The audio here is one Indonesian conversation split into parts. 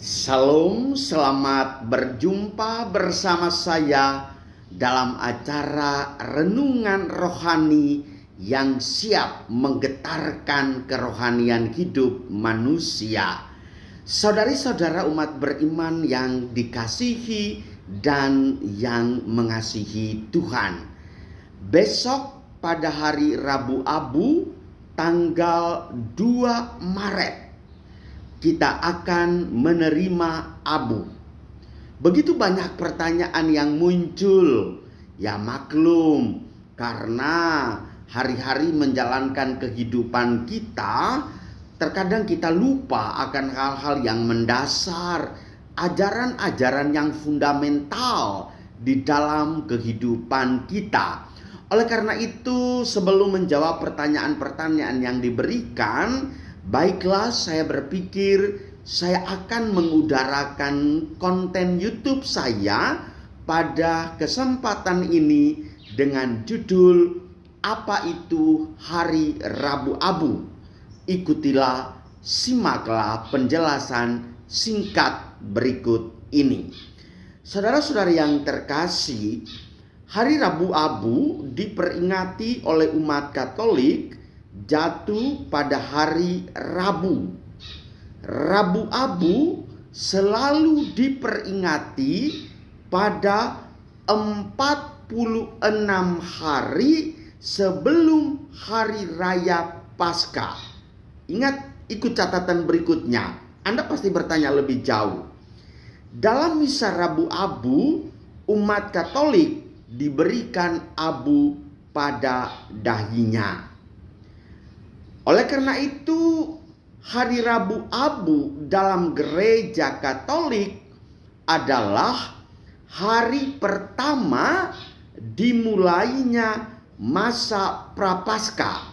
Salam, selamat berjumpa bersama saya dalam acara renungan rohani yang siap menggetarkan kerohanian hidup manusia. Saudari-saudara umat beriman yang dikasihi dan yang mengasihi Tuhan. Besok pada hari Rabu Abu tanggal 2 Maret kita akan menerima abu. Begitu banyak pertanyaan yang muncul. Ya maklum, karena hari-hari menjalankan kehidupan kita, terkadang kita lupa akan hal-hal yang mendasar, ajaran-ajaran yang fundamental di dalam kehidupan kita. Oleh karena itu, sebelum menjawab pertanyaan-pertanyaan yang diberikan, baiklah, saya berpikir saya akan mengudarakan konten YouTube saya pada kesempatan ini dengan judul "Apa itu Hari Rabu Abu?". Ikutilah, simaklah penjelasan singkat berikut ini. Saudara-saudara yang terkasih, Hari Rabu Abu diperingati oleh umat Katolik jatuh pada hari Rabu. Rabu Abu selalu diperingati pada 46 hari sebelum hari raya Paskah. Ingat, ikut catatan berikutnya. Anda pasti bertanya lebih jauh. Dalam misa Rabu Abu, umat Katolik diberikan abu pada dahinya. Oleh karena itu, hari Rabu Abu dalam gereja Katolik adalah hari pertama dimulainya masa Prapaskah.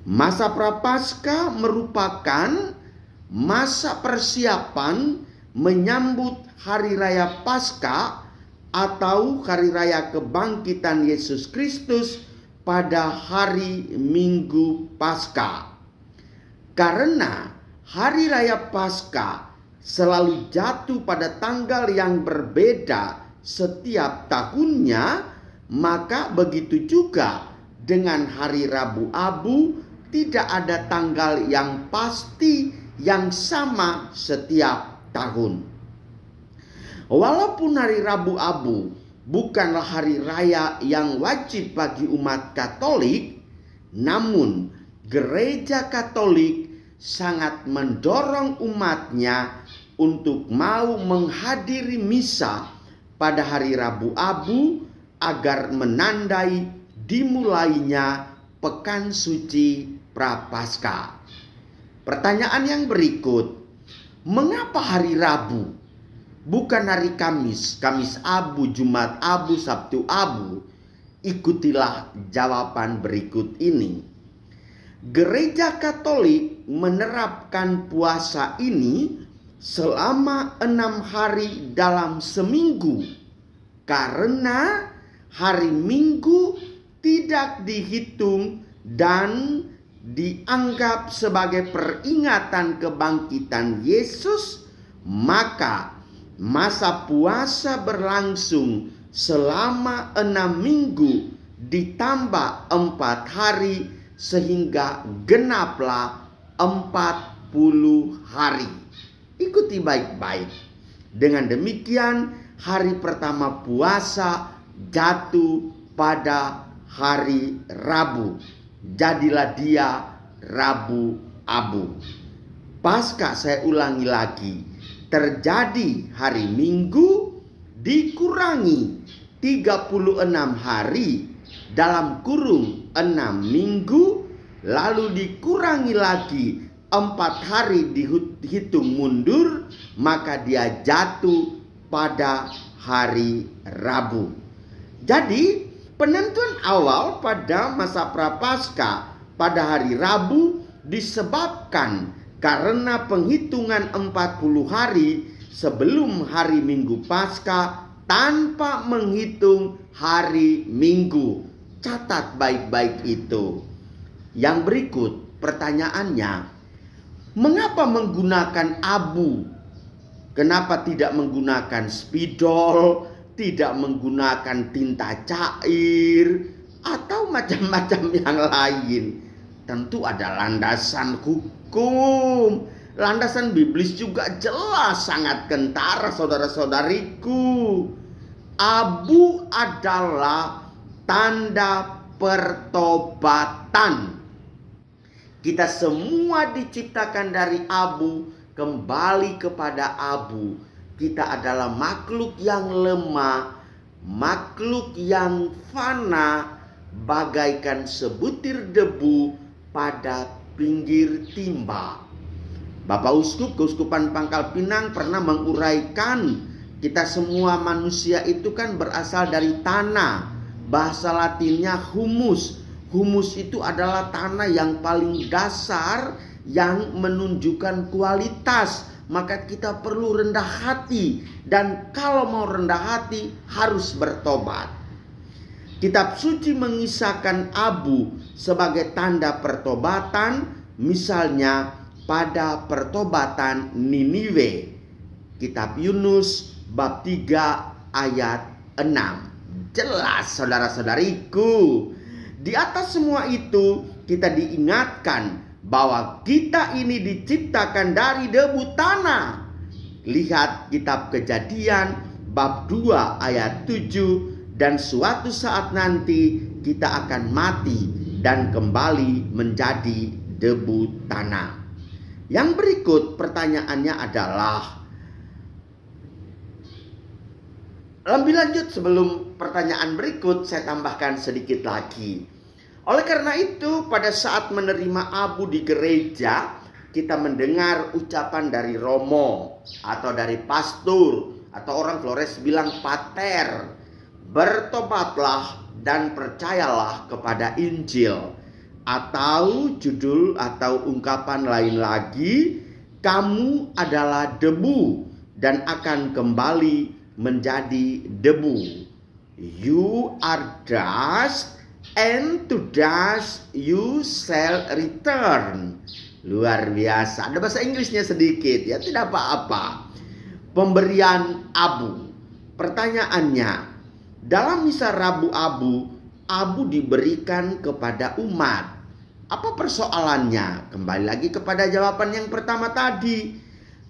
Masa Prapaskah merupakan masa persiapan menyambut hari raya Paskah atau hari raya kebangkitan Yesus Kristus pada hari Minggu Paskah. Karena hari raya Paskah selalu jatuh pada tanggal yang berbeda setiap tahunnya, maka begitu juga dengan hari Rabu Abu, tidak ada tanggal yang pasti yang sama setiap tahun. Walaupun hari Rabu Abu bukanlah hari raya yang wajib bagi umat Katolik, namun gereja Katolik sangat mendorong umatnya untuk mau menghadiri misa pada hari Rabu Abu agar menandai dimulainya Pekan Suci Prapaskah. Pertanyaan yang berikut, mengapa hari Rabu? Bukan hari Kamis, Kamis Abu, Jumat Abu, Sabtu Abu. Ikutilah jawaban berikut ini. Gereja Katolik menerapkan puasa ini selama 6 hari dalam seminggu. Karena hari Minggu tidak dihitung dan dianggap sebagai peringatan kebangkitan Yesus, maka masa puasa berlangsung selama 6 minggu ditambah 4 hari sehingga genaplah 40 hari. Ikuti baik-baik. Dengan demikian hari pertama puasa jatuh pada hari Rabu. Jadilah dia Rabu Abu. Paskah, saya ulangi lagi, terjadi hari Minggu dikurangi 36 hari dalam kurung 6 minggu, lalu dikurangi lagi 4 hari dihitung mundur, maka dia jatuh pada hari Rabu. Jadi penentuan awal pada masa Prapaskah pada hari Rabu disebabkan karena penghitungan 40 hari sebelum hari Minggu Paskah tanpa menghitung hari Minggu. Catat baik-baik itu. Yang berikut pertanyaannya, mengapa menggunakan abu Kenapa tidak menggunakan spidol, tidak menggunakan tinta cair, atau macam-macam yang lain? Tentu ada landasan hukum. Landasan biblis juga jelas sangat kentara, saudara-saudariku. Abu adalah tanda pertobatan. Kita semua diciptakan dari abu, kembali kepada abu. Kita adalah makhluk yang lemah, makhluk yang fana, bagaikan sebutir debu pada pinggir timba. Bapak Uskup Keuskupan Pangkal Pinang pernah menguraikan, kita semua manusia itu kan berasal dari tanah. Bahasa Latinnya humus. Humus itu adalah tanah yang paling dasar, yang menunjukkan kualitas. Maka kita perlu rendah hati. Dan kalau mau rendah hati harus bertobat. Kitab suci mengisahkan abu sebagai tanda pertobatan. Misalnya pada pertobatan Niniwe. Kitab Yunus bab 3 ayat 6. Jelas, saudara-saudariku. Di atas semua itu kita diingatkan bahwa kita ini diciptakan dari debu tanah. Lihat kitab Kejadian bab 2 ayat 7. Dan suatu saat nanti kita akan mati dan kembali menjadi debu tanah. Yang berikut pertanyaannya adalah, lebih lanjut sebelum pertanyaan berikut saya tambahkan sedikit lagi. Oleh karena itu pada saat menerima abu di gereja, kita mendengar ucapan dari romo atau dari pastor, atau orang Flores bilang pater. Bertobatlah dan percayalah kepada Injil. Atau judul atau ungkapan lain lagi, kamu adalah debu dan akan kembali menjadi debu. You are dust and to dust you shall return. Luar biasa. Ada bahasa Inggrisnya sedikit ya, tidak apa-apa. Pemberian abu. Pertanyaannya, dalam misa Rabu Abu, abu diberikan kepada umat. Apa persoalannya? Kembali lagi kepada jawaban yang pertama tadi.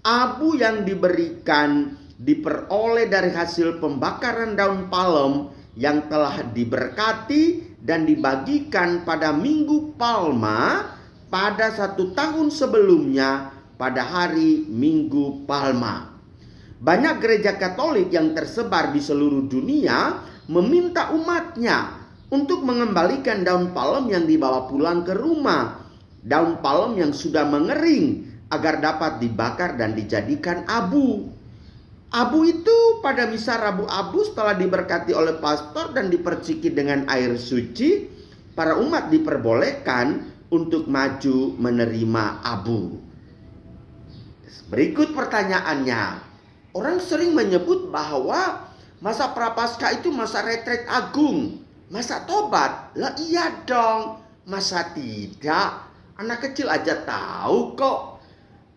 Abu yang diberikan diperoleh dari hasil pembakaran daun palem yang telah diberkati dan dibagikan pada Minggu Palma pada 1 tahun sebelumnya pada hari Minggu Palma. Banyak gereja Katolik yang tersebar di seluruh dunia meminta umatnya untuk mengembalikan daun palem yang dibawa pulang ke rumah. Daun palem yang sudah mengering agar dapat dibakar dan dijadikan abu. Abu itu pada misa Rabu Abu setelah diberkati oleh pastor dan diperciki dengan air suci, para umat diperbolehkan untuk maju menerima abu. Berikut pertanyaannya. Orang sering menyebut bahwa masa Prapaskah itu masa retret agung. Masa tobat? Lah iya dong. Masa tidak? Anak kecil aja tahu kok.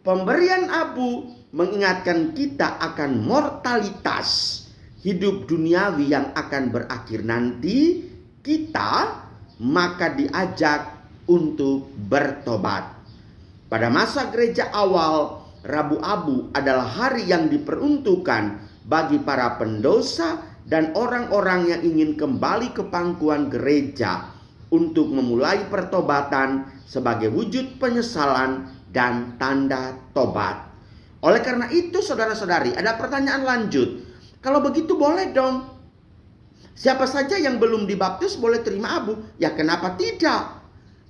Pemberian abu mengingatkan kita akan mortalitas hidup duniawi yang akan berakhir nanti. Kita maka diajak untuk bertobat. Pada masa gereja awal, Rabu Abu adalah hari yang diperuntukkan bagi para pendosa dan orang-orang yang ingin kembali ke pangkuan gereja untuk memulai pertobatan sebagai wujud penyesalan dan tanda tobat. Oleh karena itu saudara-saudari, ada pertanyaan lanjut. Kalau begitu boleh dong. Siapa saja yang belum dibaptis boleh terima abu? Ya kenapa tidak?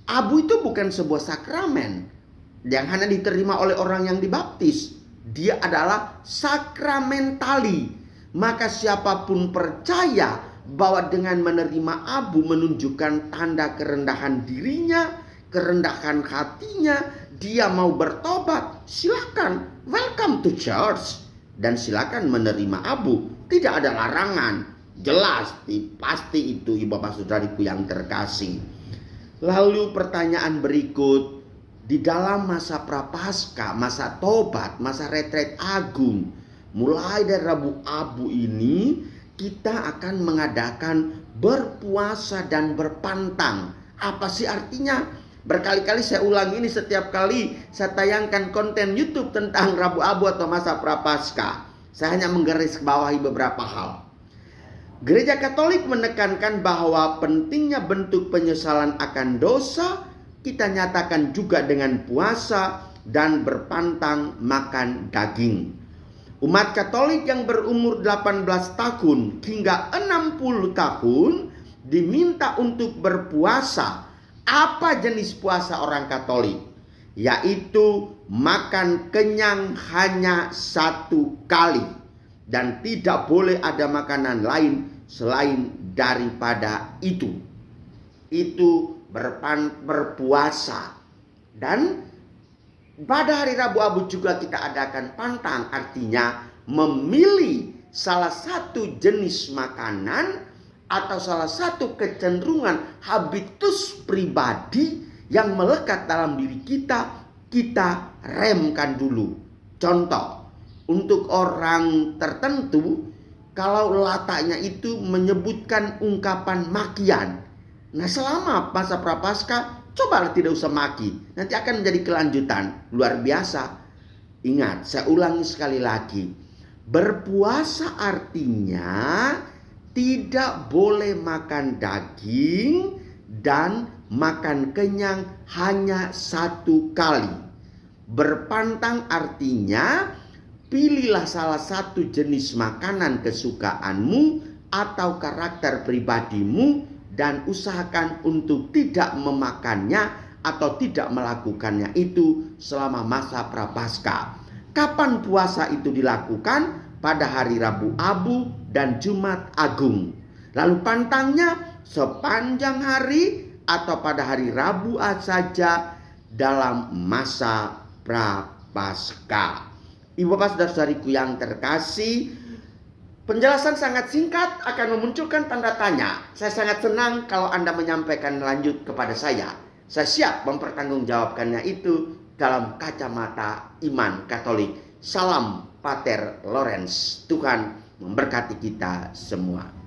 Abu itu bukan sebuah sakramen yang hanya diterima oleh orang yang dibaptis. Dia adalah sakramentali. Maka siapapun percaya bahwa dengan menerima abu menunjukkan tanda kerendahan dirinya, kerendahan hatinya, dia mau bertobat, silakan, welcome to church. Dan silakan menerima abu, tidak ada larangan. Jelas, pasti itu ibu bapak saudariku yang terkasih. Lalu pertanyaan berikut, di dalam masa Prapaskah, masa tobat, masa retret agung, mulai dari Rabu Abu ini kita akan mengadakan berpuasa dan berpantang. Apa sih artinya? Berkali-kali saya ulang ini setiap kali saya tayangkan konten YouTube tentang Rabu Abu atau masa Prapaskah. Saya hanya menggarisbawahi beberapa hal. Gereja Katolik menekankan bahwa pentingnya bentuk penyesalan akan dosa kita nyatakan juga dengan puasa dan berpantang makan daging. Umat Katolik yang berumur 18 tahun hingga 60 tahun diminta untuk berpuasa. Apa jenis puasa orang Katolik? Yaitu makan kenyang hanya 1 kali. Dan tidak boleh ada makanan lain selain daripada itu. Itu berpuasa. Dan pada hari Rabu Abu juga kita adakan pantang. Artinya memilih salah satu jenis makanan atau salah satu kecenderungan habitus pribadi yang melekat dalam diri kita, kita remkan dulu. Contoh, untuk orang tertentu, kalau lataknya itu menyebutkan ungkapan makian. Nah, selama masa Prapaskah, cobalah tidak usah maki. Nanti akan menjadi kelanjutan. Luar biasa. Ingat, saya ulangi sekali lagi. Berpuasa artinya tidak boleh makan daging dan makan kenyang hanya 1 kali. Berpantang artinya pilihlah salah satu jenis makanan kesukaanmu atau karakter pribadimu dan usahakan untuk tidak memakannya atau tidak melakukannya itu selama masa Prapaskah. Kapan puasa itu dilakukan? Pada hari Rabu Abu dan Jumat Agung. Lalu pantangnya sepanjang hari atau pada hari Rabu saja dalam masa Prapaskah. Ibu bapak saudara-saudariku yang terkasih, penjelasan sangat singkat akan memunculkan tanda tanya. Saya sangat senang kalau Anda menyampaikan lanjut kepada saya. Saya siap mempertanggungjawabkannya itu dalam kacamata iman Katolik. Salam Pater Lorenz. Tuhan memberkati kita semua.